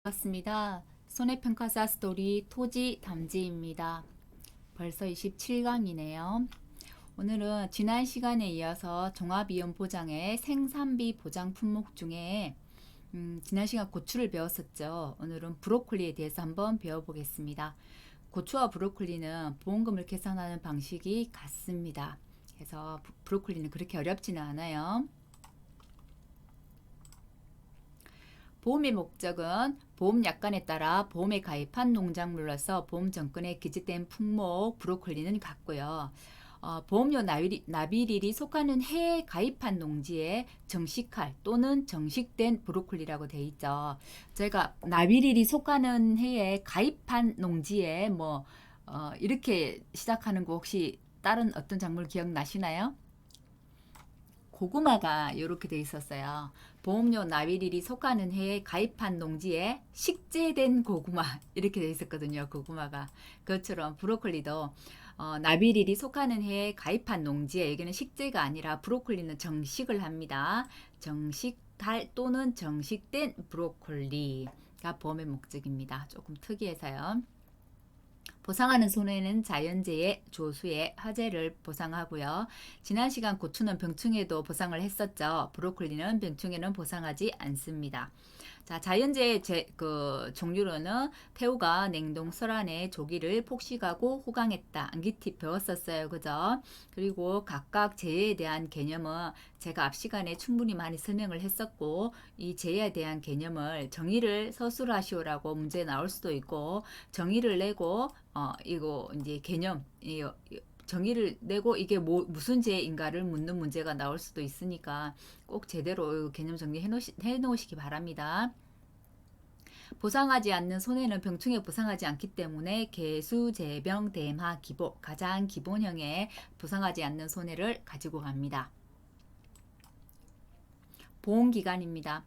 반갑습니다. 손해평가사 스토리 토지 담지입니다. 벌써 27강이네요. 오늘은 지난 시간에 이어서 종합이용 보장의 생산비 보장 품목 중에 지난 시간 고추를 배웠었죠. 오늘은 브로콜리에 대해서 한번 배워보겠습니다. 고추와 브로콜리는 보험금을 계산하는 방식이 같습니다. 그래서 브로콜리는 그렇게 어렵지는 않아요. 보험의 목적은 보험 약관에 따라 보험에 가입한 농작물로서 보험 정권에 기재된 품목 브로콜리는 같고요. 보험료 납입일이 속하는 해에 가입한 농지에 정식할 또는 정식된 브로콜리라고 되어 있죠. 제가 납입일이 속하는 해에 가입한 농지에 이렇게 시작하는 거 혹시 다른 어떤 작물 기억나시나요? 고구마가 이렇게 돼 있었어요. 보험료 납입일이 속하는 해에 가입한 농지에 식재된 고구마 이렇게 돼 있었거든요. 고구마가 그것처럼 브로콜리도 납입일이 속하는 해에 가입한 농지에 여기는 식재가 아니라 브로콜리는 정식을 합니다. 정식할 또는 정식된 브로콜리가 보험의 목적입니다. 조금 특이해서요. 보상하는 손해는 자연재해, 조수의 화재를 보상하고요. 지난 시간 고추는 병충해도 보상을 했었죠. 브로콜리는 병충해는 보상하지 않습니다. 자, 자연재해 종류로는 태우가 냉동 설안에 조기를 폭식하고 호강했다. 암기팁 배웠었어요. 그죠? 그리고 각각 재해에 대한 개념은 제가 앞 시간에 충분히 많이 설명을 했었고, 이 재해에 대한 개념을 정의를 서술하시오라고 문제 나올 수도 있고, 정의를 내고 이거 이제 개념 정의를 내고 이게 무슨 죄인가를 묻는 문제가 나올 수도 있으니까 꼭 제대로 개념 정리해 놓으시기 바랍니다. 보상하지 않는 손해는 병충해 보상하지 않기 때문에 개수, 재병, 대마, 기보 가장 기본형의 보상하지 않는 손해를 가지고 갑니다. 보험기간입니다.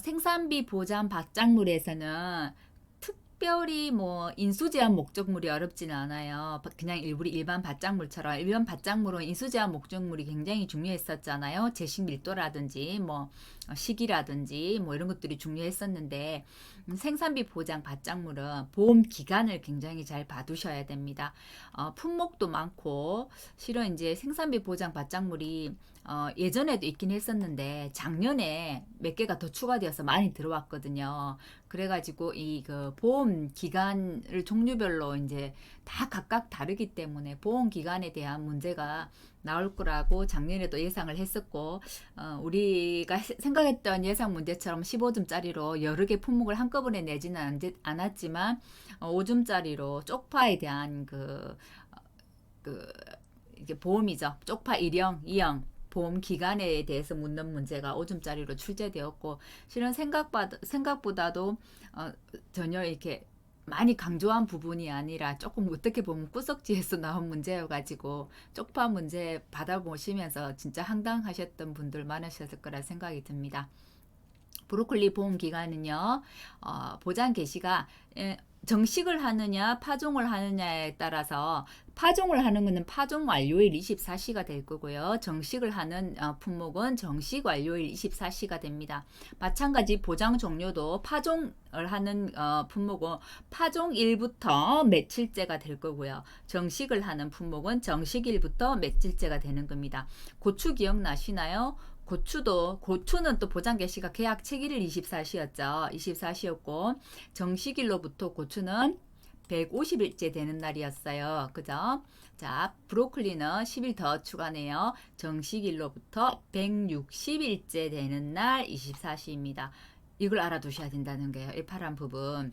생산비 보장 받작물에서는 특별히 인수제한 목적물이 어렵지는 않아요. 그냥 일반 밭작물처럼 일반 밭작물은 인수제한 목적물이 굉장히 중요했었잖아요. 재식 밀도라든지 시기라든지 이런 것들이 중요했었는데 생산비 보장 밭작물은 보험 기간을 굉장히 잘 봐두셔야 됩니다. 품목도 많고 실은 이제 생산비 보장 밭작물이 예전에도 있긴 했었는데 작년에 몇 개가 더 추가되어서 많이 들어왔거든요. 그래가지고 이 보험 기간을 종류별로 이제 다 각각 다르기 때문에 보험 기간에 대한 문제가 나올 거라고 작년에도 예상을 했었고 우리가 생각했던 예상 문제처럼 15점짜리로 여러 개 품목을 한꺼번에 내지는 않았지만 5점짜리로 쪽파에 대한 이게 보험이죠. 쪽파 1형, 2형 보험 기간에 대해서 묻는 문제가 5점짜리로 출제되었고 실은 생각보다도 전혀 이렇게 많이 강조한 부분이 아니라 조금 어떻게 보면 구석지에서 나온 문제여가지고 쪽파 문제 받아보시면서 진짜 황당하셨던 분들 많으셨을 거라 생각이 듭니다. 브로콜리 보험 기간은요, 보장 개시가 정식을 하느냐 파종을 하느냐에 따라서 파종을 하는 것은 파종 완료일 24시가 될 거고요. 정식을 하는 품목은 정식 완료일 24시가 됩니다. 마찬가지 보장 종료도 파종을 하는 품목은 파종일부터 며칠째가 될 거고요. 정식을 하는 품목은 정식일부터 며칠째가 되는 겁니다. 고추 기억나시나요? 고추는 또 보장 개시가 계약 체기일 24시였죠. 24시였고 정식일로부터 고추는 150일째 되는 날이었어요. 그죠? 자, 브로콜리는 10일 더 추가네요. 정식일로부터 160일째 되는 날 24시입니다. 이걸 알아두셔야 된다는 거예요. 이 파란 부분.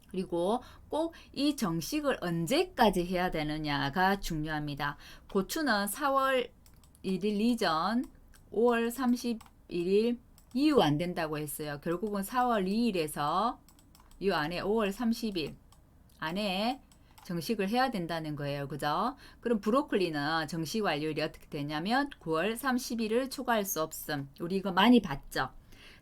그리고 꼭 이 정식을 언제까지 해야 되느냐가 중요합니다. 고추는 4월 1일 이전 5월 31일 이후 안 된다고 했어요. 결국은 4월 2일에서 이 안에 5월 30일 안에 정식을 해야 된다는 거예요. 그죠? 그럼 브로콜리는 정식 완료일이 어떻게 되냐면 9월 30일을 초과할 수 없음. 우리 이거 많이 봤죠?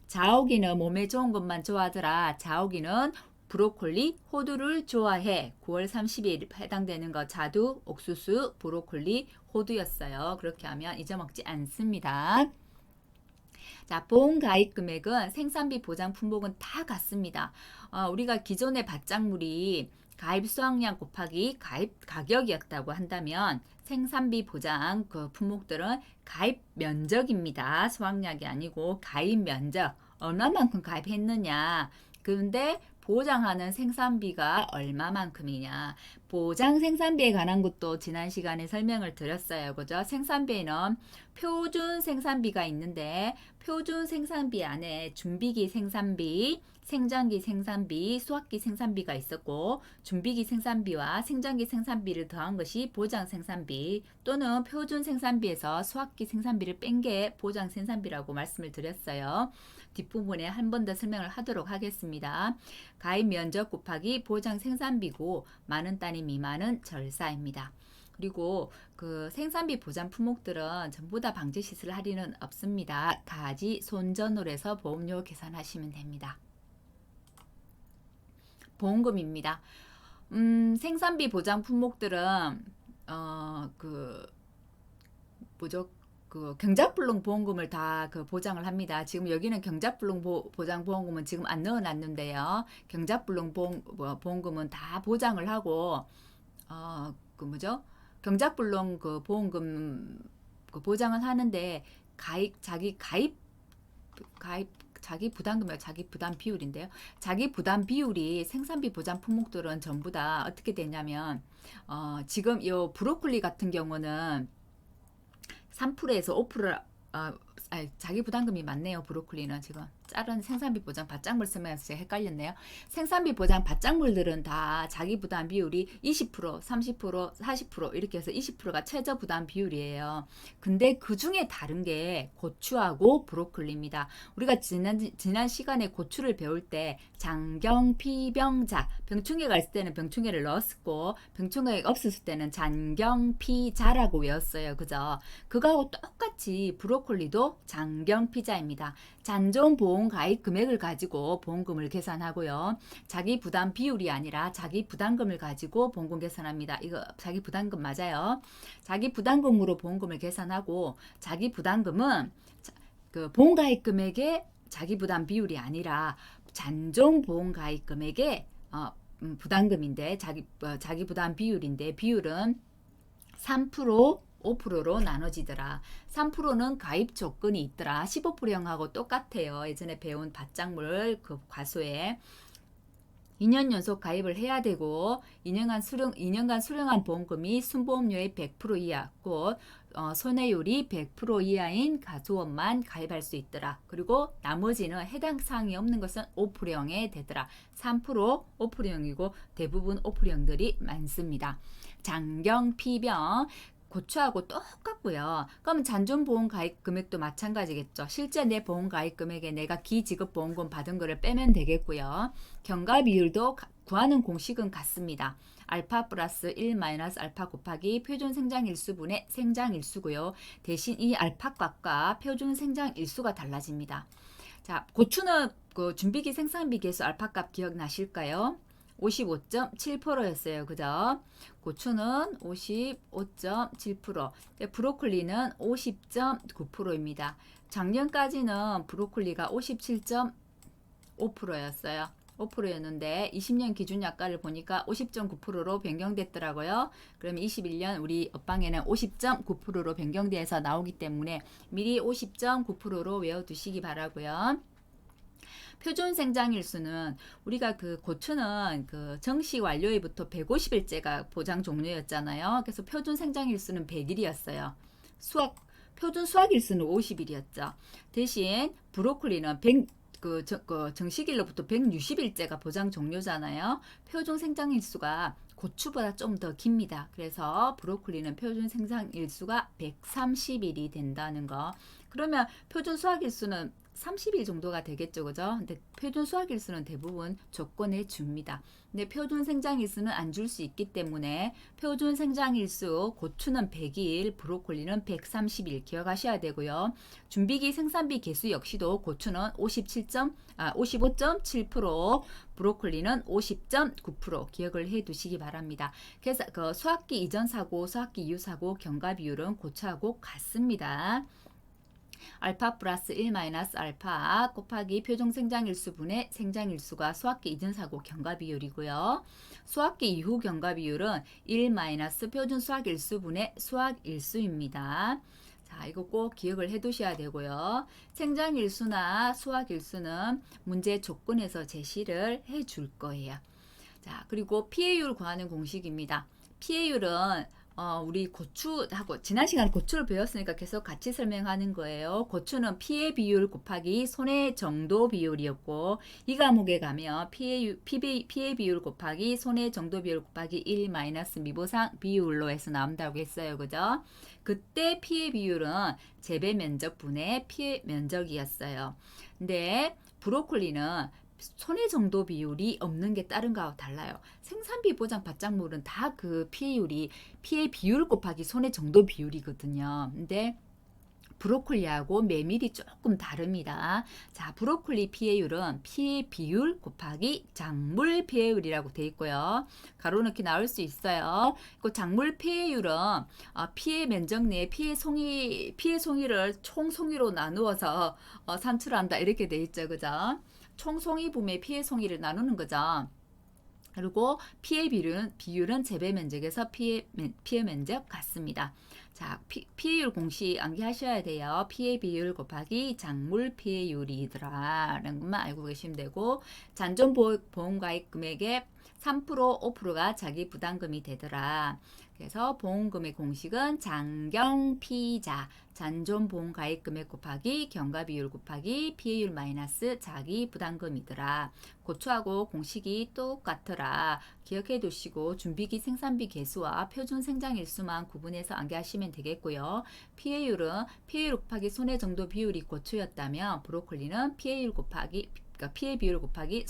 자오기는 몸에 좋은 것만 좋아하더라. 자오기는 브로콜리, 호두를 좋아해. 9월 30일 해당되는 거 자두, 옥수수, 브로콜리, 호두였어요. 그렇게 하면 잊어먹지 않습니다. 자, 보험 가입 금액은 생산비 보장 품목은 다 같습니다. 우리가 기존의 밭작물이 가입 수확량 곱하기 가입 가격이었다고 한다면 생산비 보장 그 품목들은 가입 면적입니다. 수확량이 아니고 가입 면적. 얼마만큼 가입했느냐. 근데 보장하는 생산비가 얼마만큼이냐. 보장 생산비에 관한 것도 지난 시간에 설명을 드렸어요. 그죠? 생산비에는 표준 생산비가 있는데 표준 생산비 안에 준비기 생산비, 생장기 생산비, 수확기 생산비가 있었고 준비기 생산비와 생장기 생산비를 더한 것이 보장 생산비 또는 표준 생산비에서 수확기 생산비를 뺀 게 보장 생산비라고 말씀을 드렸어요. 뒷부분에 한 번 더 설명을 하도록 하겠습니다. 가입 면적 곱하기 보장 생산비고 많은 단위 미만은 절사입니다. 그리고 그 생산비 보장 품목들은 전부 다 방제 시설 할인은 없습니다. 가지 손전으로 해서 보험료 계산하시면 됩니다. 보험금입니다. 생산비 보장 품목들은 경작불능 보험금을 다 그 보장을 합니다. 지금 여기는 경작불능 보장 보험금은 지금 안 넣어놨는데요. 경작불능 보험금은 다 보장을 하고 경작불능 그 보험금 그 보장을 하는데 자기 부담금이 자기 부담 비율인데요. 자기 부담 비율이 생산비 보장 품목들은 전부 다 어떻게 되냐면 지금 이 브로콜리 같은 경우는 3%에서 5%, 자기 부담금이 많네요. 브로콜리는 지금 다른 생산비 보장 밭작물 쓰면서 헷갈렸네요. 생산비 보장 밭작물들은 다 자기 부담 비율이 20%, 30%, 40% 이렇게 해서 20%가 최저 부담 비율이에요. 근데 그 중에 다른 게 고추하고 브로콜리입니다. 우리가 지난 시간에 고추를 배울 때 장경피병자, 병충해가 있을 때는 병충해를 넣었고 병충해가 없었을 때는 장경피자라고 외웠어요. 그죠? 그거하고 똑같이 브로콜리도 장경피자입니다. 잔존 보험 가입 금액을 가지고 보험금을 계산하고요. 자기 부담 비율이 아니라 자기 부담금을 가지고 보험금 계산합니다. 이거 자기 부담금 맞아요. 자기 부담금으로 보험금을 계산하고 자기 부담금은 그 보험 가입 금액의 자기 부담 비율이 아니라 잔존 보험 가입 금액의 부담금인데 자기 부담 비율인데 비율은 3% 5%로 나눠지더라. 3%는 가입 조건이 있더라. 15%형하고 똑같아요. 예전에 배운 밭작물 그 과소에 2년 연속 가입을 해야 되고 2년간 수령한 보험금이 순보험료의 100% 이하, 곧 손해율이 100% 이하인 가수원만 가입할 수 있더라. 그리고 나머지는 해당 사항이 없는 것은 5%형에 되더라. 3%, 5%형이고 대부분 5%형들이 많습니다. 장경, 피병, 고추하고 똑같고요. 그럼 잔존보험 가입 금액도 마찬가지겠죠. 실제 내 보험 가입 금액에 내가 기지급보험금 받은 거를 빼면 되겠고요. 경과 비율도 구하는 공식은 같습니다. 알파 플러스 1 마이너스 알파 곱하기 표준 생장일수분의 생장일수고요. 대신 이 알파값과 표준 생장일수가 달라집니다. 자, 고추는 그 준비기 생산비 계수 알파값 기억나실까요? 55.7%였어요. 그죠? 고추는 55.7%, 브로콜리는 50.9%입니다. 작년까지는 브로콜리가 57.5%였어요. 5%였는데 20년 기준 약가를 보니까 50.9%로 변경됐더라고요. 그럼 21년 우리 업방에는 50.9%로 변경돼서 나오기 때문에 미리 50.9%로 외워두시기 바라고요. 표준 생장일수는 우리가 그 고추는 그 정시 완료일부터 150일째가 보장 종료였잖아요. 그래서 표준 생장일수는 100일이었어요. 표준 수확일수는 50일이었죠. 대신 브로콜리는 정식일로부터 160일째가 보장 종료잖아요. 표준 생장일수가 고추보다 좀 더 깁니다. 그래서 브로콜리는 표준 생장일수가 130일이 된다는 거. 그러면 표준 수확일수는 30일 정도가 되겠죠. 그죠? 근데 표준 수확일수는 대부분 조건해 줍니다. 근데 표준 생장일수는 안 줄 수 있기 때문에 표준 생장일수 고추는 100일, 브로콜리는 130일 기억하셔야 되고요. 준비기 생산비 개수 역시도 고추는 55.7%, 브로콜리는 50.9% 기억을 해 두시기 바랍니다. 그래서 그 수확기 이전 사고, 수확기 이후 사고 경과 비율은 고추하고 같습니다. 알파 플러스 1 마이너스 알파 곱하기 표종 생장일수분의 생장일수가 수학기 이전 사고 경과 비율이고요. 수학기 이후 경과 비율은 1 마이너스 표준 수학일수분의 수학일수입니다. 자, 이거 꼭 기억을 해 두셔야 되고요. 생장일수나 수학일수는 문제 조건에서 제시를 해 줄 거예요. 자, 그리고 피해율 구하는 공식입니다. 피해율은 우리 고추하고 지난 시간에 고추를 배웠으니까 계속 같이 설명하는 거예요. 고추는 피해 비율 곱하기 손해 정도 비율이었고 이 과목에 가면 피해 비율 곱하기 손해 정도 비율 곱하기 1 마이너스 미보상 비율로 해서 나온다고 했어요. 그죠? 그때 피해 비율은 재배 면적 분의 피해 면적이었어요. 근데 브로콜리는 손해 정도 비율이 없는 게 다른 거하고 달라요. 생산비 보장 바짝물은 다 그 피해율이 피해 비율 곱하기 손해 정도 비율이거든요. 근데 브로콜리하고 메밀이 조금 다릅니다. 자, 브로콜리 피해율은 피해 비율 곱하기 작물 피해율이라고 되어 있고요. 가로 넣기 나올 수 있어요. 그 작물 피해율은 피해 면적 내 피해 송이를 총 송이로 나누어서 산출한다 이렇게 되어 있죠, 그죠? 총 송이분의 피해 송이를 나누는 거죠. 그리고 피해 비율은 재배 면적에서 피해 면적 같습니다. 자, 피해율 공식 암기하셔야 돼요. 피해 비율 곱하기 작물 피해율이더라 라는 것만 알고 계시면 되고 잔존 보험가입 금액의 3% 5%가 자기 부담금이 되더라. 그래서 보험금의 공식은 장경피자 잔존 보험 가입 금액 곱하기 경과 비율 곱하기 피해율 마이너스 자기 부담금이더라. 고추하고 공식이 똑같더라. 기억해 두시고 준비기 생산비 개수와 표준 생장 일수만 구분해서 암기하시면 되겠고요. 피해율은 피해율 곱하기 손해 정도 비율이 고추였다면 브로콜리는 피해율 곱하기 그러니까 피해 비율 곱하기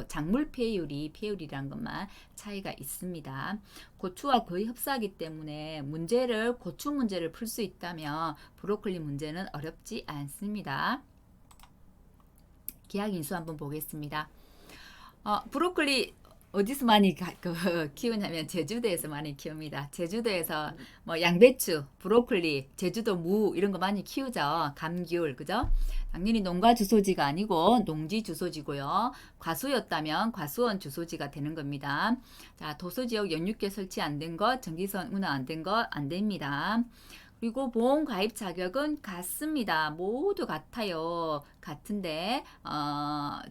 작물 피해율이라는 것만 차이가 있습니다. 고추와 거의 흡사하기 때문에 고추 문제를 풀 수 있다면 브로콜리 문제는 어렵지 않습니다. 기하기 인수 한번 보겠습니다. 브로콜리 어디서 많이 키우냐면 제주도에서 많이 키웁니다. 제주도에서 뭐 양배추, 브로콜리, 제주도 무 이런 거 많이 키우죠. 감귤, 그죠? 당연히 농가 주소지가 아니고 농지 주소지고요. 과수였다면 과수원 주소지가 되는 겁니다. 자, 도서지역 연육계 설치 안 된 것, 전기선 운항 안 된 것 안 됩니다. 그리고 보험 가입 자격은 같습니다. 모두 같아요. 같은데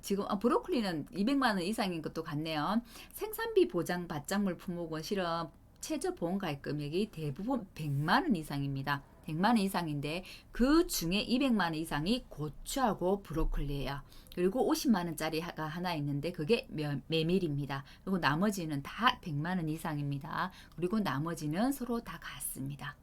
지금 브로콜리는 200만 원 이상인 것도 같네요. 생산비 보장 바짝물 품목은 실은 최저 보험 가입 금액이 대부분 100만 원 이상입니다. 100만 원 이상인데 그 중에 200만 원 이상이 고추하고 브로콜리예요. 그리고 50만 원짜리가 하나 있는데 그게 메밀입니다. 그리고 나머지는 다 100만 원 이상입니다. 그리고 나머지는 서로 다 같습니다.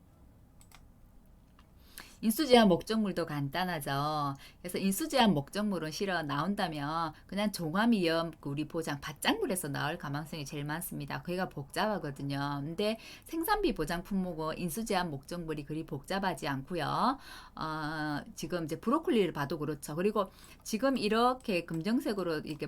인수제한 목적물도 간단하죠. 그래서 인수제한 목적물은 실은 나온다면 그냥 종합위험 우리 보장 바짝물에서 나올 가망성이 제일 많습니다. 거기가 복잡하거든요. 근데 생산비 보장 품목은 인수제한 목적물이 그리 복잡하지 않고요. 지금 이제 브로콜리를 봐도 그렇죠. 그리고 지금 이렇게 금정색으로 이렇게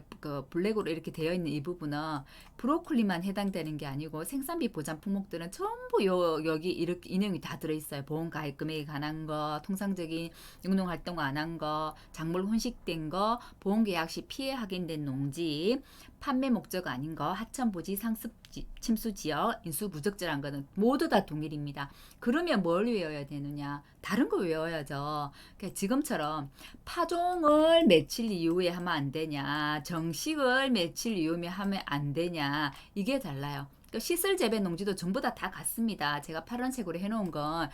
블랙으로 이렇게 되어 있는 이 부분은 브로콜리만 해당되는 게 아니고 생산비 보장 품목들은 전부 여기 이렇게 인형이 다 들어있어요. 보험 가입 금액에 관한 거, 통상적인 영농 활동 안 한 거, 작물 혼식된 거, 보험 계약 시 피해 확인된 농지, 판매 목적 아닌 거, 하천 부지 상습 침수 지역, 인수 부적절한 거는 모두 다 동일입니다. 그러면 뭘 외워야 되느냐? 다른 거 외워야죠. 그러니까 지금처럼 파종을 며칠 이후에 하면 안 되냐, 정식을 며칠 이후에 하면 안 되냐, 이게 달라요. 시설 재배 농지도 전부 다 같습니다. 제가 파란색으로 해놓은 건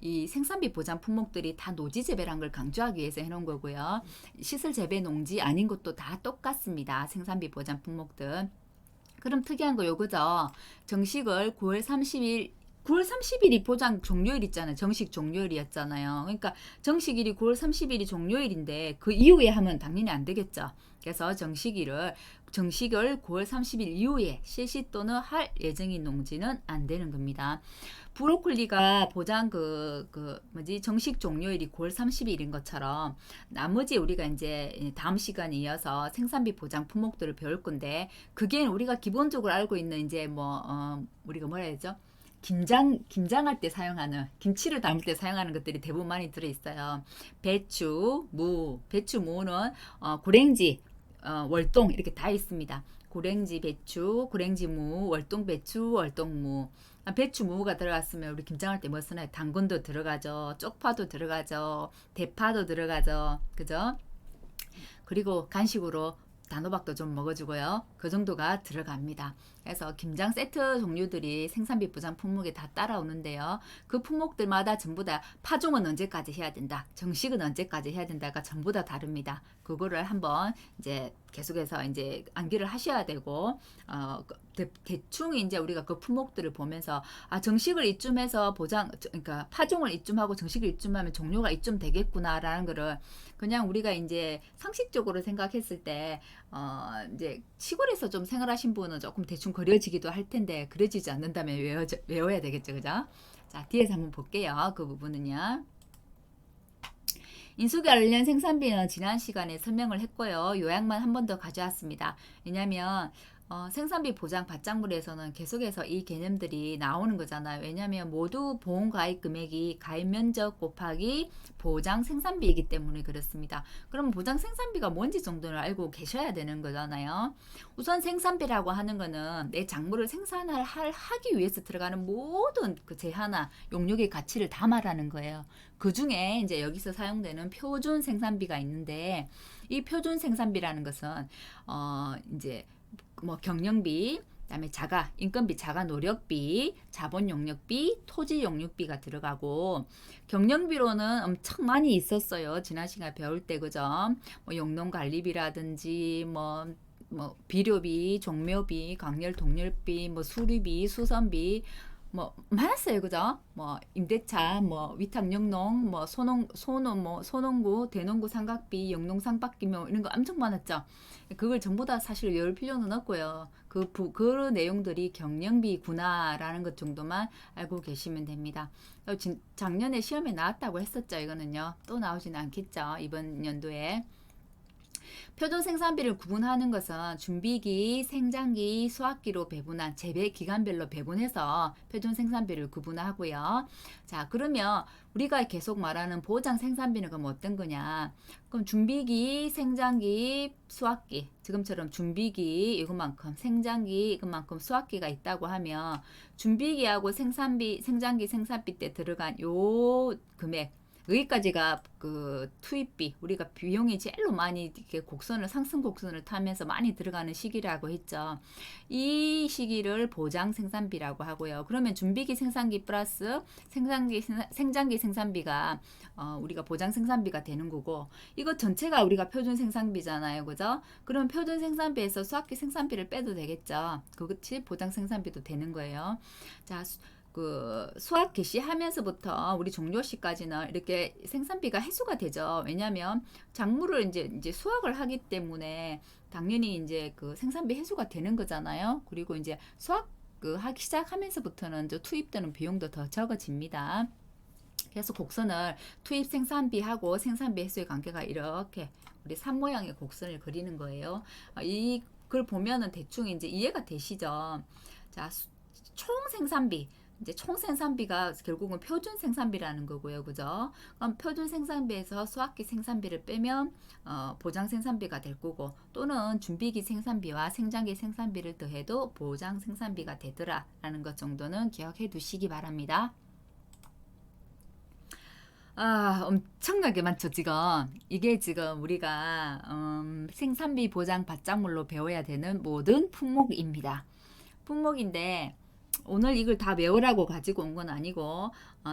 이 생산비 보장 품목들이 다 노지 재배란 걸 강조하기 위해서 해놓은 거고요. 시설 재배 농지 아닌 것도 다 똑같습니다. 생산비 보장 품목들. 그럼 특이한 거 요거죠. 정식을 9월 30일이 보장 종료일 있잖아요. 정식 종료일이었잖아요. 그러니까 정식일이 9월 30일이 종료일인데 그 이후에 하면 당연히 안 되겠죠. 그래서 정식을 9월 30일 이후에 실시 또는 할 예정인 농지는 안 되는 겁니다. 브로콜리가 보장 정식 종료일이 9월 30일인 것처럼 나머지 우리가 이제 다음 시간에 이어서 생산비 보장 품목들을 배울 건데 그게 우리가 기본적으로 알고 있는 이제 우리가 뭐라 해야죠? 김장할 때 사용하는, 김치를 담을 때 사용하는 것들이 대부분 많이 들어있어요. 배추, 무, 배추, 무는 고랭지, 월동 이렇게 다 있습니다. 고랭지 배추, 고랭지 무, 월동 배추, 월동 무. 배추 무가 들어갔으면 우리 김장할 때 뭐 쓰나요? 당근도 들어가죠. 쪽파도 들어가죠. 대파도 들어가죠. 그죠? 그리고 간식으로 단호박도 좀 먹어주고요. 그 정도가 들어갑니다. 그래서 김장 세트 종류들이 생산비 보장 품목에 다 따라오는데요. 그 품목들마다 전부 다 파종은 언제까지 해야 된다, 정식은 언제까지 해야 된다가 전부 다 다릅니다. 그거를 한번 이제 계속해서 이제 암기를 하셔야 되고, 대충 이제 우리가 그 품목들을 보면서 정식을 이쯤해서 그러니까 파종을 이쯤하고 정식을 이쯤하면 종료가 이쯤 되겠구나라는 거를 그냥 우리가 이제 상식적으로 생각했을 때 이제 시골에서 좀 생활하신 분은 조금 대충 그려지기도 할 텐데 그려지지 않는다면 외워야 되겠죠, 그죠? 자, 뒤에서 한번 볼게요. 그 부분은요. 인수기 관련 생산비는 지난 시간에 설명을 했고요. 요약만 한 번 더 가져왔습니다. 왜냐하면 생산비 보장 받장물에서는 계속해서 이 개념들이 나오는 거잖아요. 왜냐하면 모두 보험 가입 금액이 가입 면적 곱하기 보장 생산비이기 때문에 그렇습니다. 그럼 보장 생산비가 뭔지 정도를 알고 계셔야 되는 거잖아요. 우선 생산비라고 하는 거는 내 작물을 하기 위해서 들어가는 모든 그 재화나 용역의 가치를 다 말하는 거예요. 그 중에 이제 여기서 사용되는 표준 생산비가 있는데, 이 표준 생산비라는 것은 이제 뭐 경영비, 그다음에 인건비, 자가 노력비, 자본 용역비, 토지 용역비가 들어가고, 경영비로는 엄청 많이 있었어요. 지난 시간에 배울 때, 그죠? 뭐 용농 관리비라든지 뭐 비료비, 종묘비, 강렬 동렬비, 뭐 수리비, 수선비, 뭐 많았어요, 그죠? 뭐 임대차, 뭐 위탁영농, 뭐 소농구, 대농구 상각비, 영농 상박비, 뭐 이런 거 엄청 많았죠. 그걸 전부 다 사실 외울 필요는 없고요. 그 내용들이 경영비구나라는 것 정도만 알고 계시면 됩니다. 작년에 시험에 나왔다고 했었죠. 이거는요. 또 나오진 않겠죠, 이번 연도에. 표준 생산비를 구분하는 것은 준비기, 생장기, 수확기로 배분한 재배 기간별로 배분해서 표준 생산비를 구분하고요. 자, 그러면 우리가 계속 말하는 보장 생산비는 그럼 어떤 거냐? 그럼 준비기, 생장기, 수확기, 지금처럼 준비기 이것만큼, 생장기 이것만큼, 수확기가 있다고 하면 준비기하고 생장기 생산비 때 들어간 요 금액, 여기까지가 그 투입비, 우리가 비용이 제일로 많이 이렇게 상승 곡선을 타면서 많이 들어가는 시기라고 했죠. 이 시기를 보장 생산비라고 하고요. 그러면 준비기 생산기 플러스 생장기 생산비가 우리가 보장 생산비가 되는 거고, 이거 전체가 우리가 표준 생산비잖아요, 그죠? 그럼 표준 생산비에서 수학기 생산비를 빼도 되겠죠. 그것이 보장 생산비도 되는 거예요. 자, 수학 개시하면서부터 우리 종료 시까지는 이렇게 생산비가 해소가 되죠. 왜냐하면 작물을 이제 수확을 하기 때문에 당연히 이제 그 생산비 해소가 되는 거잖아요. 그리고 이제 수확 하기 시작하면서부터는 투입되는 비용도 더 적어집니다. 그래서 곡선을 투입 생산비하고 생산비 해소의 관계가 이렇게 우리 산 모양의 곡선을 그리는 거예요. 이걸 보면은 대충 이제 이해가 되시죠? 자, 총 생산비. 이제 총 생산비가 결국은 표준 생산비라는 거고요. 그죠? 그럼 표준 생산비에서 수확기 생산비를 빼면 보장 생산비가 될 거고, 또는 준비기 생산비와 생장기 생산비를 더해도 보장 생산비가 되더라라는 것 정도는 기억해 두시기 바랍니다. 엄청나게 많죠, 지금. 이게 지금 우리가 생산비 보장 받장물로 배워야 되는 모든 품목입니다. 품목인데 오늘 이걸 다 외우라고 가지고 온 건 아니고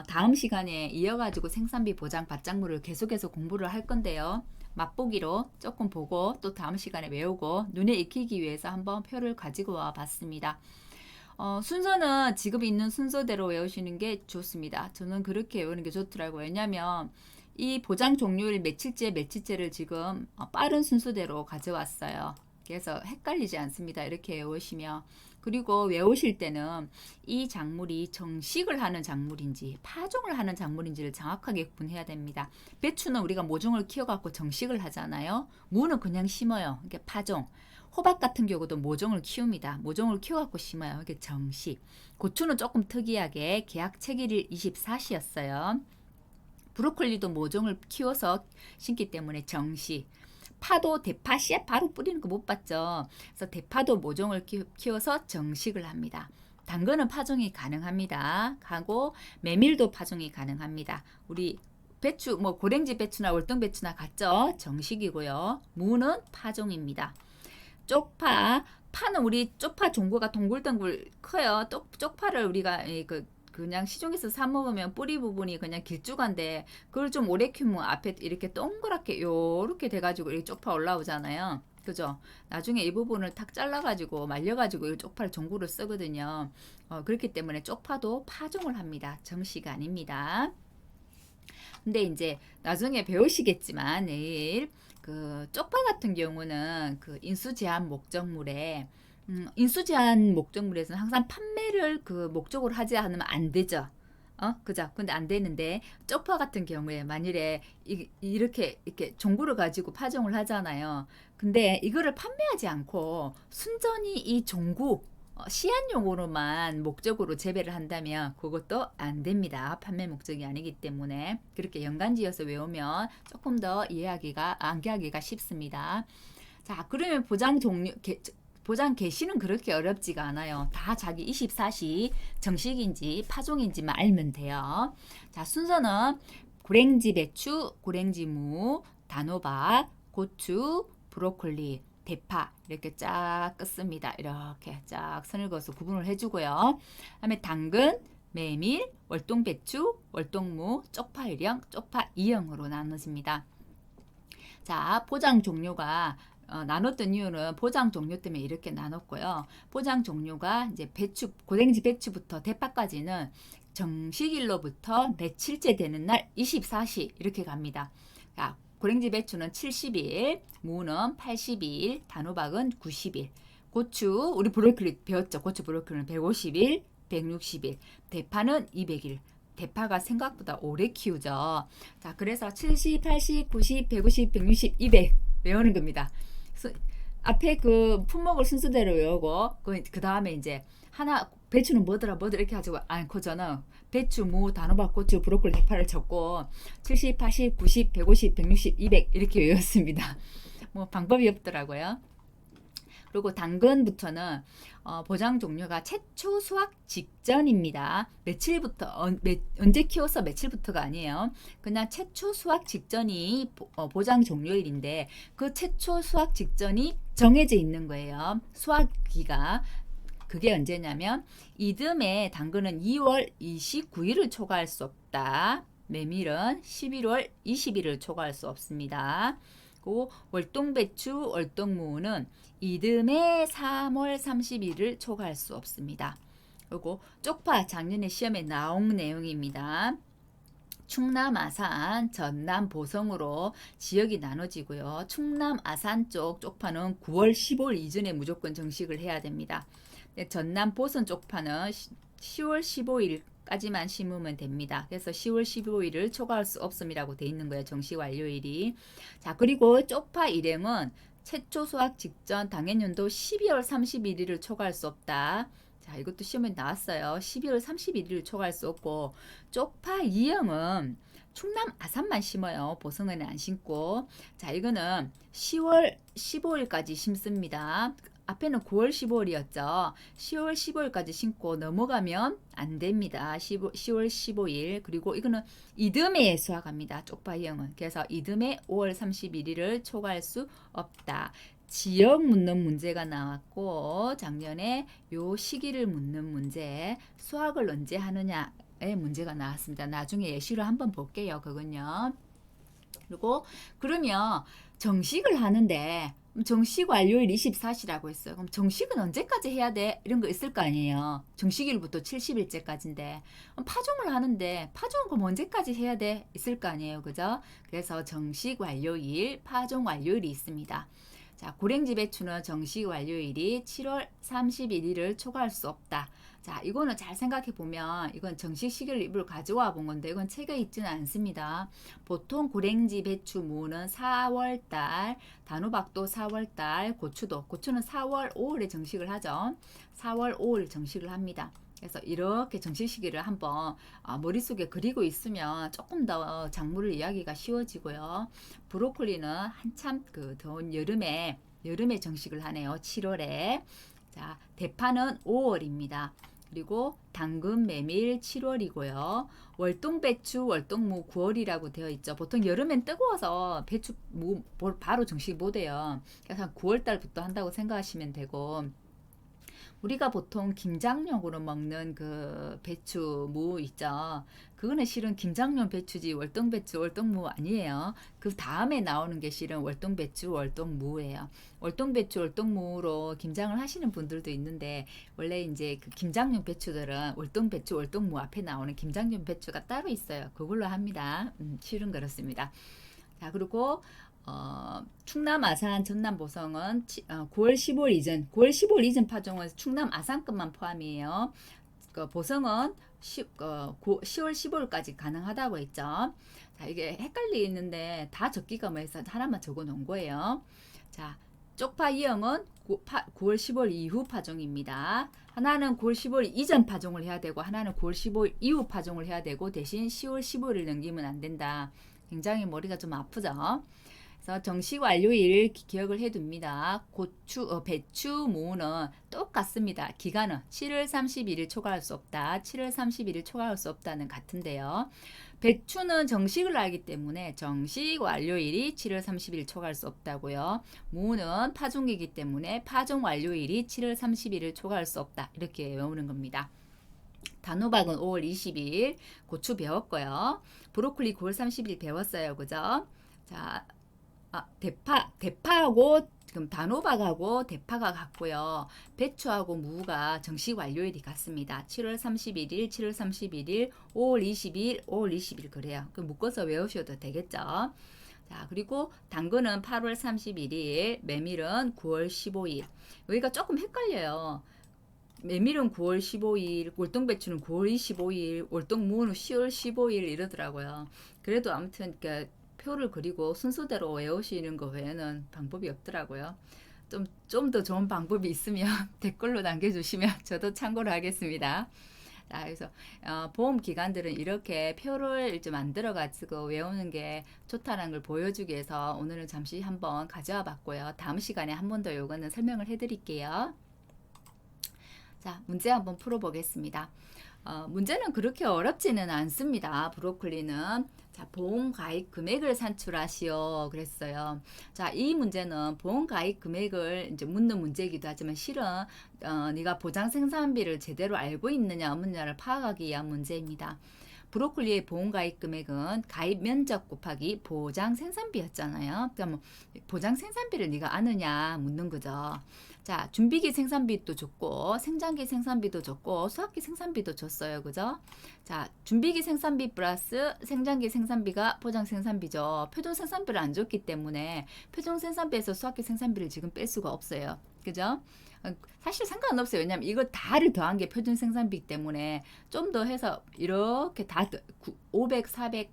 다음 시간에 이어가지고 생산비 보장 받장물을 계속해서 공부를 할 건데요. 맛보기로 조금 보고 또 다음 시간에 외우고 눈에 익히기 위해서 한번 표를 가지고 와 봤습니다. 순서는 지금 있는 순서대로 외우시는 게 좋습니다. 저는 그렇게 외우는 게 좋더라고요. 왜냐하면 이 보장 종료일 며칠째를 지금 빠른 순서대로 가져왔어요. 그래서 헷갈리지 않습니다. 이렇게 외우시면. 그리고 외우실 때는 이 작물이 정식을 하는 작물인지 파종을 하는 작물인지를 정확하게 구분해야 됩니다. 배추는 우리가 모종을 키워갖고 정식을 하잖아요. 무는 그냥 심어요. 이게 파종. 호박 같은 경우도 모종을 키웁니다. 모종을 키워갖고 심어요. 이게 정식. 고추는 조금 특이하게 계약 체기일 24시였어요. 브로콜리도 모종을 키워서 심기 때문에 정식. 파도 대파 씨앗 바로 뿌리는 거 못 봤죠. 그래서 대파도 모종을 키워서 정식을 합니다. 당근은 파종이 가능합니다. 하고 메밀도 파종이 가능합니다. 우리 배추 뭐 고랭지 배추나 월등 배추나 같죠? 정식이고요. 무는 파종입니다. 파는 우리 쪽파 종구가 동글동글 커요. 쪽파를 우리가 그냥 시중에서 사 먹으면 뿌리 부분이 그냥 길쭉한데 그걸 좀 오래 키우면 앞에 이렇게 동그랗게 요렇게 돼가지고 이렇게 쪽파 올라오잖아요. 그죠? 나중에 이 부분을 탁 잘라가지고 말려가지고 이 쪽파를 종구로 쓰거든요. 그렇기 때문에 쪽파도 파종을 합니다. 정식 아닙니다. 근데 이제 나중에 배우시겠지만 내일 그 쪽파 같은 경우는 그 인수 제한 목적물에 인수 제한 목적물에서는 항상 판매를 그 목적으로 하지 않으면 안 되죠. 그죠? 근데 안 되는데 쪽파 같은 경우에 만일에 이렇게 종구를 가지고 파종을 하잖아요. 근데 이거를 판매하지 않고 순전히 이 종구 씨앗용으로만 목적으로 재배를 한다면 그것도 안 됩니다. 판매 목적이 아니기 때문에 그렇게 연관지어서 외우면 조금 더 암기하기가 쉽습니다. 자, 그러면 보장 개시는 그렇게 어렵지가 않아요. 다 자기 24시 정식인지 파종인지만 알면 돼요. 자, 순서는 고랭지 배추, 고랭지 무, 단호박, 고추, 브로콜리, 대파 이렇게 쫙 긋습니다. 이렇게 쫙 선을 그어서 구분을 해주고요. 그다음에 당근, 메밀, 월동배추, 월동무, 쪽파 1형, 쪽파 2형으로 나눠집니다. 자, 포장 종류가 나눴던 이유는 포장 종류 때문에 이렇게 나눴고요. 포장 종류가 이제 고랭지 배추부터 대파까지는 정식일로부터 며칠째 되는 날 24시 이렇게 갑니다. 자, 고랭지 배추는 70일, 무는 80일, 단호박은 90일, 고추, 우리 브로콜리 배웠죠? 고추 브로콜리는 150일, 160일, 대파는 200일. 대파가 생각보다 오래 키우죠. 자, 그래서 70, 80, 90, 150, 160, 200 외우는 겁니다. 앞에 그 품목을 순서대로 외우고 그 다음에 이제 하나 배추는 뭐더라 이렇게 가지고 않고 저는 배추, 무, 단호박, 고추, 브로콜리, 대파를 적고 70, 80, 90, 150, 160, 200 이렇게 외웠습니다. 뭐 방법이 없더라고요. 그리고 당근부터는 보장 종류가 최초 수확 직전입니다. 며칠부터 언제 키워서 며칠부터가 아니에요. 그냥 최초 수확 직전이 보장 종료일인데 그 최초 수확 직전이 정해져 있는 거예요. 수확기가 그게 언제냐면 이듬해 당근은 2월 29일을 초과할 수 없다. 메밀은 11월 20일을 초과할 수 없습니다. 그리고 월동배추, 월동무는 이듬해 3월 30일을 초과할 수 없습니다. 그리고 쪽파 작년에 시험에 나온 내용입니다. 충남 아산, 전남 보성으로 지역이 나눠지고요. 충남 아산 쪽 쪽파는 9월 15일 이전에 무조건 정식을 해야 됩니다. 전남 보성 쪽파는 10월 15일까지만 심으면 됩니다. 그래서 10월 15일을 초과할 수 없음이라고 돼 있는 거예요. 정식 완료일이. 자, 그리고 쪽파 일행은 최초 수확 직전 당해년도 12월 31일을 초과할 수 없다. 자, 이것도 시험에 나왔어요. 12월 31일을 초과할 수 없고 쪽파 2형은 충남 아산만 심어요. 보성에는 안 심고. 자, 이거는 10월 15일까지 심습니다. 앞에는 9월 15일이었죠. 10월 15일까지 심고 넘어가면 안 됩니다. 10월 15일. 그리고 이거는 이듬해에 수확합니다. 쪽파형은. 그래서 이듬해 5월 31일을 초과할 수 없다. 지역 묻는 문제가 나왔고 작년에 요 시기를 묻는 문제, 수확을 언제 하느냐의 문제가 나왔습니다. 나중에 예시로 한번 볼게요. 그건요. 그리고 그러면 정식을 하는데 정식 완료일 24시라고 했어요. 그럼 정식은 언제까지 해야 돼? 이런 거 있을 거 아니에요. 정식일부터 70일째까지인데 파종을 하는데 파종은 그럼 언제까지 해야 돼? 있을 거 아니에요. 그죠? 그래서 정식 완료일, 파종 완료일이 있습니다. 자, 고랭지 배추는 정식 완료일이 7월 31일을 초과할 수 없다. 자, 이거는 잘 생각해 보면 이건 정식 시계를 일부러 가져와 본 건데 이건 책에 있지는 않습니다. 보통 고랭지 배추 무는 4월 달, 단호박도 4월 달, 고추는 4월 5월에 정식을 하죠. 4월 5일 정식을 합니다. 그래서 이렇게 정식 시기를 한번 머릿속에 그리고 있으면 조금 더 작물을 이해하기가 쉬워지고요. 브로콜리는 한참 그 더운 여름에 정식을 하네요. 7월에. 자, 대파는 5월입니다. 그리고 당근, 메밀 7월이고요. 월동배추, 월동무 9월이라고 되어 있죠. 보통 여름엔 뜨거워서 배추 바로 정식 못 해요. 그래서 한 9월 달부터 한다고 생각하시면 되고, 우리가 보통 김장용으로 먹는 그 배추 무 있죠. 그거는 실은 김장용 배추지 월동배추, 월동무 아니에요. 그 다음에 나오는 게 실은 월동배추, 월동무예요. 월동배추, 월동무로 김장을 하시는 분들도 있는데 원래 이제 그 김장용 배추들은 월동배추, 월동무 앞에 나오는 김장용 배추가 따로 있어요. 그걸로 합니다. 실은 그렇습니다. 자, 그리고 충남 아산 전남 보성은 9월 15일 이전 9월 15일 이전 파종은 충남 아산급만 포함이에요. 그 보성은 10월 15일까지 가능하다고 했죠. 자, 이게 헷갈리는데 다 적기가 뭐 해서 하나만 적어 놓은 거예요. 자, 쪽파 이형은 9월 15일 이후 파종입니다. 하나는 9월 15일 이전 파종을 해야 되고 하나는 9월 15일 이후 파종을 해야 되고 대신 10월 15일을 넘기면 안 된다. 굉장히 머리가 좀 아프죠. 그래서 정식 완료일 기억을 해둡니다. 배추, 무는 똑같습니다. 기간은 7월 31일 초과할 수 없다. 7월 31일 초과할 수 없다는 같은데요. 배추는 정식을 알기 때문에 정식 완료일이 7월 30일 초과할 수 없다고요. 무는 파종이기 때문에 파종 완료일이 7월 30일을 초과할 수 없다. 이렇게 외우는 겁니다. 단호박은 5월 20일, 고추 배웠고요. 브로콜리 9월 30일 배웠어요. 그죠? 자, 대파하고 지금 단호박하고 대파가 같고요. 배추하고 무가 정식 완료일이 같습니다. 7월 31일, 7월 31일, 5월 20일, 5월 20일 그래요. 그 묶어서 외우셔도 되겠죠. 자, 그리고 당근은 8월 31일, 메밀은 9월 15일. 여기가 조금 헷갈려요. 메밀은 9월 15일, 월동배추는 9월 25일, 월동무는 10월 15일 이러더라고요. 그래도 아무튼 그러니까 표를 그리고 순서대로 외우시는 거 외에는 방법이 없더라고요. 좀 더 좋은 방법이 있으면 댓글로 남겨주시면 저도 참고를 하겠습니다. 자, 그래서 보험 기관들은 이렇게 표를 좀 만들어 가지고 외우는 게 좋다는 걸 보여주기 위해서 오늘은 잠시 한번 가져와 봤고요. 다음 시간에 한 번 더 요거는 설명을 해드릴게요. 자, 문제 한번 풀어보겠습니다. 문제는 그렇게 어렵지는 않습니다. 브로콜리는. 자, 보험 가입 금액을 산출하시오. 그랬어요. 자, 이 문제는 보험 가입 금액을 이제 묻는 문제이기도 하지만 실은 네가 보장 생산비를 제대로 알고 있느냐 없느냐를 파악하기 위한 문제입니다. 브로콜리의 보험 가입 금액은 가입 면적 곱하기 보장 생산비였잖아요. 그러니까 뭐 보장 생산비를 네가 아느냐 묻는 거죠. 자, 준비기 생산비도 줬고 생장기 생산비도 줬고 수확기 생산비도 줬어요. 그죠? 자, 준비기 생산비 플러스 생장기 생산비가 보장 생산비죠. 표준 생산비를 안 줬기 때문에 표준 생산비에서 수확기 생산비를 지금 뺄 수가 없어요. 그죠? 사실 상관없어요. 왜냐면 이거 다를 더한 게 표준 생산비이기 때문에 좀 더 해서 이렇게 다 500, 400,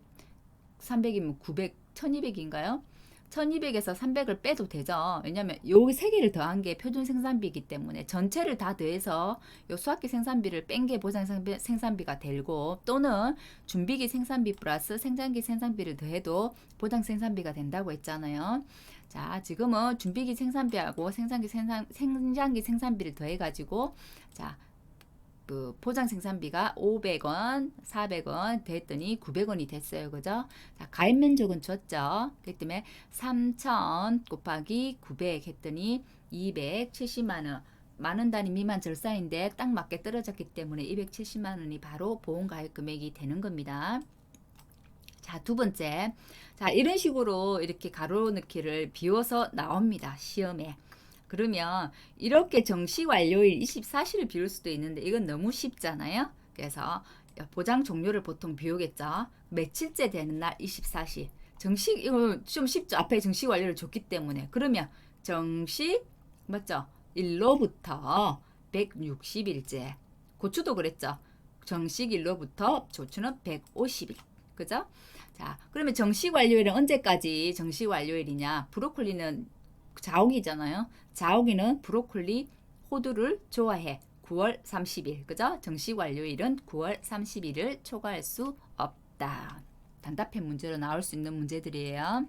300이면 900, 1200인가요? 1200에서 300을 빼도 되죠. 왜냐면 요 세 개를 더한 게 표준 생산비이기 때문에 전체를 다 더해서 요 수확기 생산비를 뺀 게 보장 생산비가 되고 또는 준비기 생산비 플러스 생장기 생산비를 더해도 보장 생산비가 된다고 했잖아요. 자, 지금은 준비기 생산비하고 생장기 생산비를 더해가지고 자, 그 포장 생산비가 500원, 400원 됐더니 900원이 됐어요. 그죠? 자, 가입 면적은 줬죠. 그렇기 때문에 3,000 곱하기 900 했더니 270만 원. 만원 단위 미만 절사인데 딱 맞게 떨어졌기 때문에 270만 원이 바로 보험 가입 금액이 되는 겁니다. 자, 두 번째. 자, 이런 식으로 이렇게 가로 넣기를 비워서 나옵니다. 시험에. 그러면 이렇게 정식 완료일 24시를 비울 수도 있는데 이건 너무 쉽잖아요. 그래서 보장 종료를 보통 비우겠죠. 며칠째 되는 날 24시. 정식 이거 좀 쉽죠. 앞에 정식 완료를 줬기 때문에. 그러면 정식 맞죠? 1로부터 160일째. 고추도 그랬죠. 정식 1로부터 고추는 150일. 그죠? 자, 그러면 정식 완료일은 언제까지 정식 완료일이냐? 브로콜리는 자옥이잖아요. 자옥이는 브로콜리 호두를 좋아해. 9월 30일. 그죠? 정식 완료일은 9월 30일을 초과할 수 없다. 단답형 문제로 나올 수 있는 문제들이에요.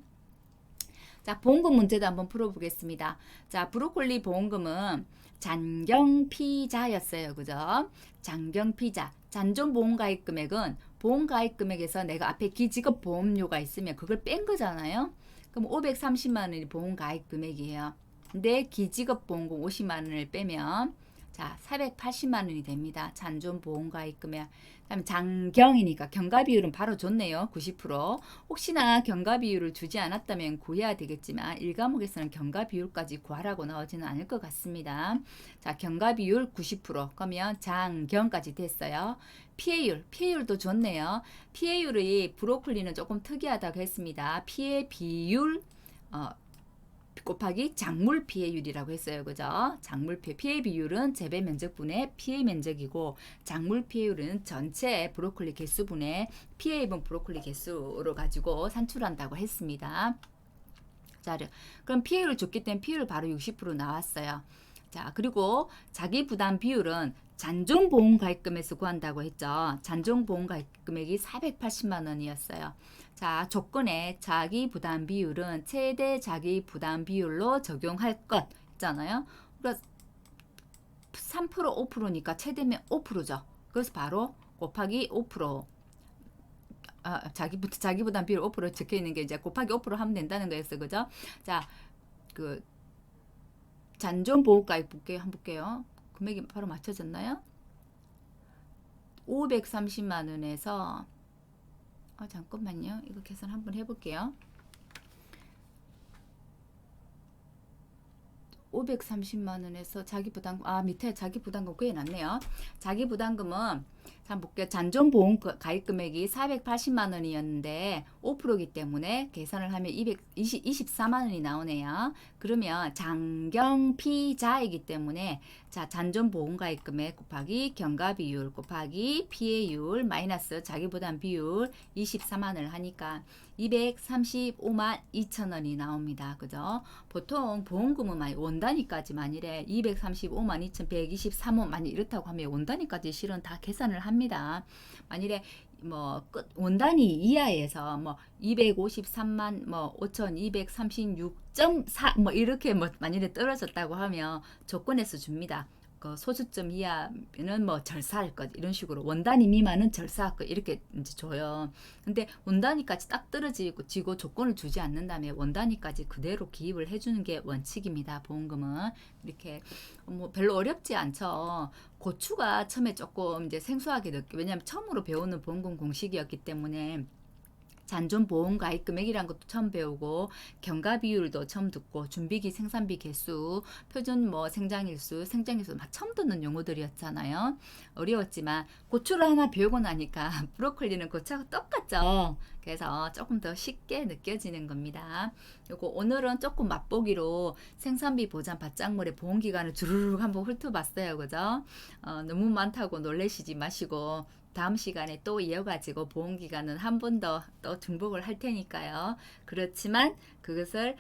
자, 보험금 문제도 한번 풀어보겠습니다. 자, 브로콜리 보험금은 잔경피자였어요. 그죠? 잔경피자. 잔존 보험가입 금액은 보험가입 금액에서 내가 앞에 기지급 보험료가 있으면 그걸 뺀 거잖아요. 그럼 530만 원이 보험가입 금액이에요. 근데 기지급 보험금 50만 원을 빼면 자, 480만 원이 됩니다. 잔존 보험가입 금액. 그다음에 장경이니까 경과 비율은 바로 줬네요. 90%. 혹시나 경과 비율을 주지 않았다면 구해야 되겠지만 1과목에서는 경과 비율까지 구하라고 나오지는 않을 것 같습니다. 자, 경과 비율 90%. 그러면 장경까지 됐어요. 피해율도 좋네요. 피해율이 브로콜리는 조금 특이하다고 했습니다. 피해 비율 곱하기 작물 피해율이라고 했어요. 그죠? 작물 피해 비율은 재배 면적분의 피해 면적이고 작물 피해율은 전체 브로콜리 개수분의 피해 입은 브로콜리 개수로 가지고 산출한다고 했습니다. 자, 그럼 피해율을 줬기 때문에 피해율 바로 60% 나왔어요. 자, 그리고 자기 부담 비율은 잔존 보험 가입금에서 구한다고 했죠. 잔존 보험 가입 금액이 480만 원이었어요. 자, 조건에 자기 부담 비율은 최대 자기 부담 비율로 적용할 것 있잖아요. 그러니까 3% 5%니까 최대면 5%죠. 그래서 바로 곱하기 5%. 자기 부담 비율 5% 적혀 있는 게 이제 곱하기 5% 하면 된다는 거였어. 그죠? 자, 그 잔존 보험가입 볼게요. 금액이 바로 맞춰졌나요? 530만 원에서 잠깐만요. 이거 계산 한번 해볼게요. 530만 원에서 자기 부담금 밑에 자기 부담금 구해놨네요. 자기 부담금은 한번 볼게요. 잔존 보험 가입 금액이 480만 원이었는데 5%이기 때문에 계산을 하면 224만 원이 나오네요. 그러면 장경피자이기 때문에 자, 잔존 보험 가입 금액 곱하기 경과 비율 곱하기 피해율 마이너스 자기 부담 비율 24만 원을 하니까 235만 2천 원이 나옵니다. 그죠? 보통 보험금은 원 단위까지 만일에 235만 2,123원 만일 이렇다고 하면 원 단위까지 실은 다 계산을 합니다. 만일에 원 단위 이하에서 253만 5,236.4 이렇게 이렇게 떨어졌다고 하면 조건에서 줍니다. 소수점 이하는 절사할 것 이런 식으로 원 단위 미만은 절사할 것 이렇게 이제 줘요. 근데 원 단위까지 딱 떨어지고 조건을 주지 않는다면 원 단위까지 그대로 기입을 해주는 게 원칙입니다. 보험금은 이렇게 별로 어렵지 않죠. 고추가 처음에 조금 이제 생소하게 느껴. 왜냐하면 처음으로 배우는 보험금 공식이었기 때문에. 잔존 보험 가입 금액이란 것도 처음 배우고 경과 비율도 처음 듣고 준비기 생산비 개수 표준 생장일수 막 처음 듣는 용어들이었잖아요. 어려웠지만 고추를 하나 배우고 나니까 브로콜리는 고추하고 똑같죠. 그래서 조금 더 쉽게 느껴지는 겁니다. 요거 오늘은 조금 맛보기로 생산비 보장 받장물의 보험 기간을 주르륵 한번 훑어봤어요. 그죠? 너무 많다고 놀라시지 마시고 다음 시간에 또 이어가지고 보험기간은 한 번 더 또 중복을 할 테니까요. 그렇지만 그것을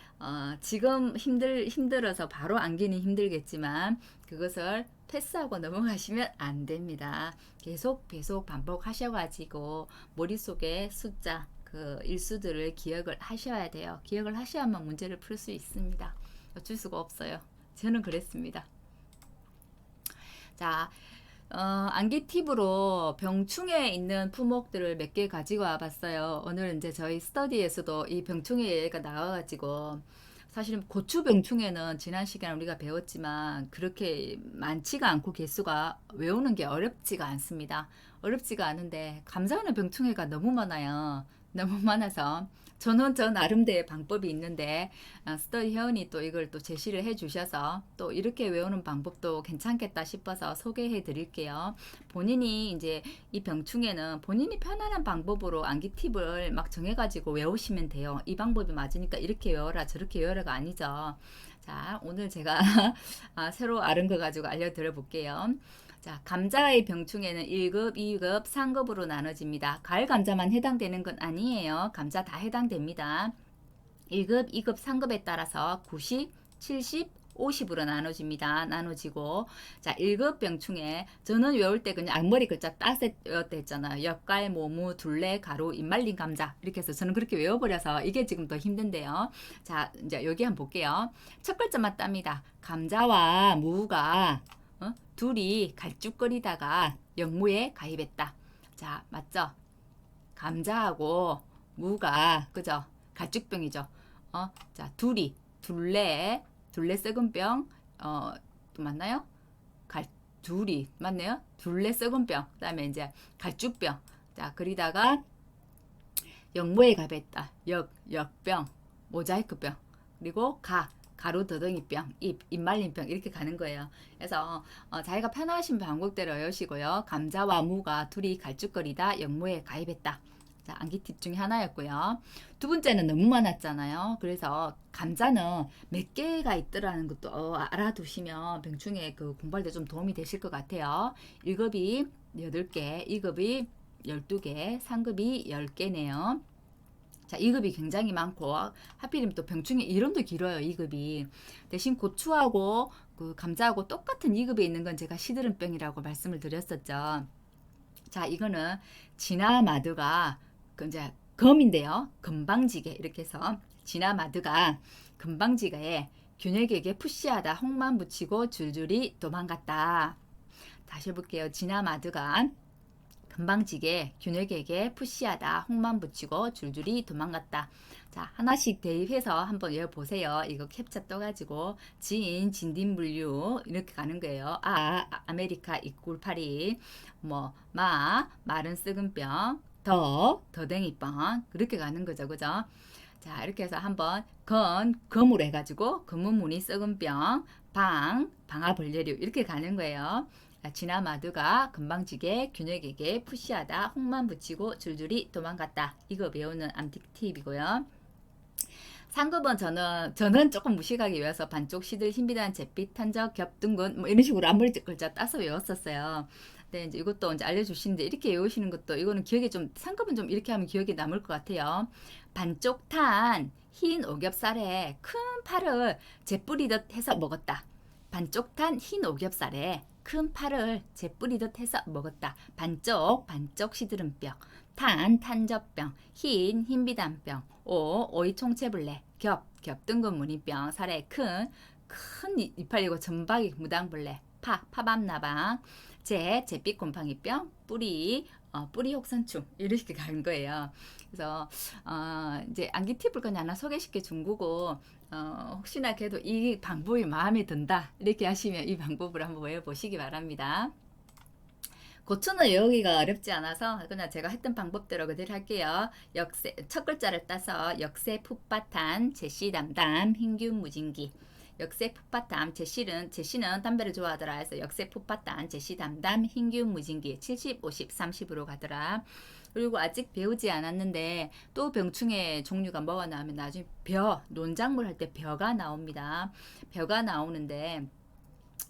지금 힘들어서 바로 암기는 힘들겠지만 그것을 패스하고 넘어가시면 안 됩니다. 계속 반복하셔가지고 머릿속에 숫자 그 일수들을 기억을 하셔야 돼요. 기억을 하셔야만 문제를 풀 수 있습니다. 어쩔 수가 없어요. 저는 그랬습니다. 자, 암기 팁으로 병충해 있는 품목들을 몇 개 가지고 와봤어요. 오늘 이제 저희 스터디에서도 이 병충해가 나와가지고 사실은 고추 병충해는 지난 시간에 우리가 배웠지만 그렇게 많지가 않고 개수가 외우는 게 어렵지가 않습니다. 어렵지가 않은데 감사하는 병충해가 너무 많아요. 너무 많아서 저는 저 나름대로의 방법이 있는데 스터디 회원이 또 이걸 또 제시를 해 주셔서 또 이렇게 외우는 방법도 괜찮겠다 싶어서 소개해 드릴게요. 본인이 이제 이 병충해는 본인이 편안한 방법으로 암기 팁을 막 정해가지고 외우시면 돼요. 이 방법이 맞으니까 이렇게 외워라 저렇게 외워라가 아니죠. 자, 오늘 제가 새로 아는 거 가지고 알려드려 볼게요. 자, 감자의 병충해는 1급, 2급, 3급으로 나눠집니다. 가을 감자만 해당되는 건 아니에요. 감자 다 해당됩니다. 1급, 2급, 3급에 따라서 90, 70, 50으로 나눠지고, 자, 1급 병충해. 저는 외울 때 그냥 앞머리 글자 따서 외웠다 했잖아요. 엿갈, 모무, 둘레, 가루, 입말린 감자. 이렇게 해서 저는 그렇게 외워버려서 이게 지금 더 힘든데요. 자, 이제 여기 한번 볼게요. 첫 글자만 땁니다. 감자와 무가 둘이 갈쭉거리다가 영무에 가입했다. 자, 맞죠? 감자하고 무가 그죠? 갈쭉병이죠. 자, 둘레 썩은 병, 또 맞나요? 둘이 맞네요. 둘레 썩은 병. 그다음에 이제 갈쭉병. 자, 그리다가 영무에 가입했다. 역병, 모자이크병. 그리고 가루 더덩이병, 입 말린 병 이렇게 가는 거예요. 그래서 자기가 편하신 방법대로 외우시고요. 감자와 무가 둘이 갈쭉거리다 영무에 가입했다. 자, 암기 팁 중에 하나였고요. 두 번째는 너무 많았잖아요. 그래서 감자는 몇 개가 있더라는 것도 알아두시면 병충해 그 공부할 때 좀 도움이 되실 것 같아요. 1급이 8개, 2급이 12개, 3급이 10개네요. 자, 2급이 굉장히 많고 하필이면 또 병충해 이름도 길어요. 2급이. 대신 고추하고 그 감자하고 똑같은 2급에 있는 건 제가 시드름병이라고 말씀을 드렸었죠. 자, 이거는 지나마드가 그 이제 검인데요. 금방지게 이렇게 해서 지나마드가 금방지게에 균열에게 푸시하다 홍만 붙이고 줄줄이 도망갔다. 다시 해볼게요. 지나마드가 금방지게 균열에게 푸시하다 홍만 붙이고 줄줄이 도망갔다. 자, 하나씩 대입해서 한번 외워보세요. 이거 캡처 떠가지고 진딘물류 이렇게 가는 거예요. 아메리카 이꿀파리, 마른 썩은병, 더댕이병 그렇게 가는 거죠. 그죠? 자, 이렇게 해서 한번 검으로 해가지고 검은무늬 썩은병, 방아벌레류 이렇게 가는 거예요. 지나마드가 금방지게 균열에게 푸시하다 홍만 붙이고 줄줄이 도망갔다. 이거 배우는 암틱 팁이고요. 상급은 저는 조금 무식하게 외워서 반쪽 시들 흰비단 잿빛 탄적 겹둥근 이런 식으로 앞머리 글자 따서 외웠었어요. 근데 이제 이것도 이제 알려주시는데 이렇게 외우시는 것도 이거는 기억에 좀 상급은 좀 이렇게 하면 기억에 남을 것 같아요. 반쪽 탄 흰 오겹살에 큰 파를 재뿌리듯 해서 먹었다. 반쪽 탄 흰 오겹살에 큰 파를 재뿌리듯 해서 먹었다. 반쪽 시드름병, 탄저병, 흰비단병, 오이총채벌레, 겹등근 무늬병, 살에 큰 이파리고 점박이 무당벌레, 파밤나방, 잿빛 곰팡이병, 뿌리 혹선충 이렇게 가는 거예요. 그래서 이제 암기 팁을 그냥 하나 소개시켜 준 거고 혹시나 그래도 이 방법이 마음에 든다 이렇게 하시면 이 방법을 한번 외워보시기 바랍니다. 고추는 외우기가 어렵지 않아서 그냥 제가 했던 방법대로 그대로 할게요. 첫 글자를 따서 역세 풋바탄 제시 담담 흰균 무진기. 역세 풋바탄 제시는 담배를 좋아하더라 해서 역세 풋바탄 제시 담담 흰균 무진기 70, 50, 30으로 가더라. 그리고 아직 배우지 않았는데 또 병충해 종류가 뭐가 나오면 나중에 논작물 할 때 벼가 나옵니다. 벼가 나오는데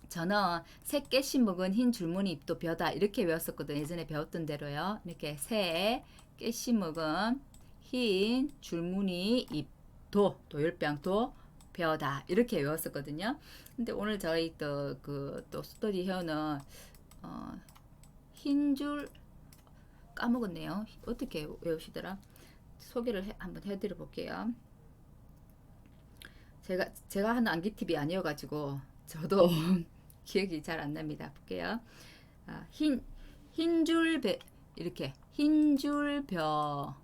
저는 새 깨씨 먹은 흰 줄무늬 잎도 벼다 이렇게 외웠었거든요. 예전에 배웠던 대로요. 이렇게 새 깨씨 먹은 흰 줄무늬 잎도 도열병도 벼다 이렇게 외웠었거든요. 근데 오늘 저희 또 스터디 회원은 흰줄 까먹었네요. 어떻게 외우시더라? 소개를 한번 해드려 볼게요. 제가 하는 암기 팁이 아니어가지고 저도 기억이 잘 안 납니다. 볼게요. 흰줄배 이렇게 흰줄벼도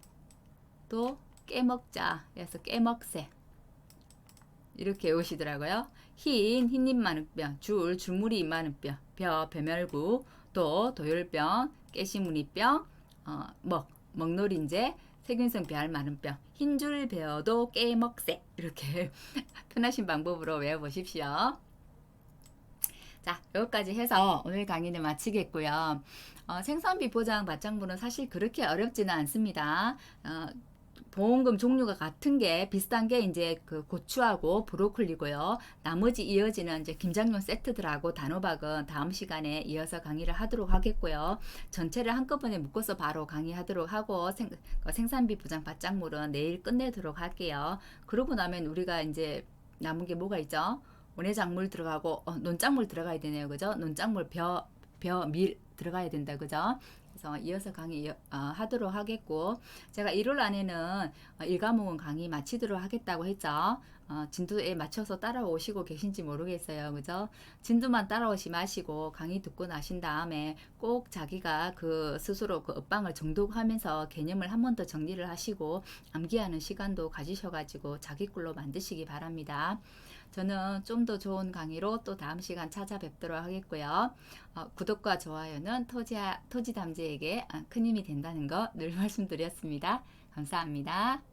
깨먹자 해서 깨먹새 이렇게 외우시더라고요. 흰잎 많은 뼈, 줄무늬 많은 뼈, 벼멸구, 도열병, 깨시무늬병, 먹노린재, 세균성 배알 많은 뼈, 흰 줄 베어도 깨먹새 이렇게 편하신 방법으로 외워보십시오. 자, 여기까지 해서 오늘 강의는 마치겠고요. 생산비 보장 맞장부는 사실 그렇게 어렵지는 않습니다. 보험금 종류가 같은 게 비슷한 게 이제 그 고추하고 브로콜리고요. 나머지 이어지는 이제 김장용 세트들하고 단호박은 다음 시간에 이어서 강의를 하도록 하겠고요. 전체를 한꺼번에 묶어서 바로 강의하도록 하고 생산비 보장 받장물은 내일 끝내도록 할게요. 그러고 나면 우리가 이제 남은 게 뭐가 있죠? 원예작물 들어가고 논작물 들어가야 되네요. 그죠? 논작물 밀 들어가야 된다. 그죠? 그래서 이어서 강의 하도록 하겠고, 제가 1월 안에는 일과목은 강의 마치도록 하겠다고 했죠. 진도에 맞춰서 따라오시고 계신지 모르겠어요. 그죠? 진도만 따라오시 마시고 강의 듣고 나신 다음에 꼭 자기가 그 스스로 그 엇방을 정독하면서 개념을 한 번 더 정리를 하시고 암기하는 시간도 가지셔가지고 자기 꿀로 만드시기 바랍니다. 저는 좀 더 좋은 강의로 또 다음 시간 찾아뵙도록 하겠고요. 구독과 좋아요는 토지 담지에게 큰 힘이 된다는 거 늘 말씀드렸습니다. 감사합니다.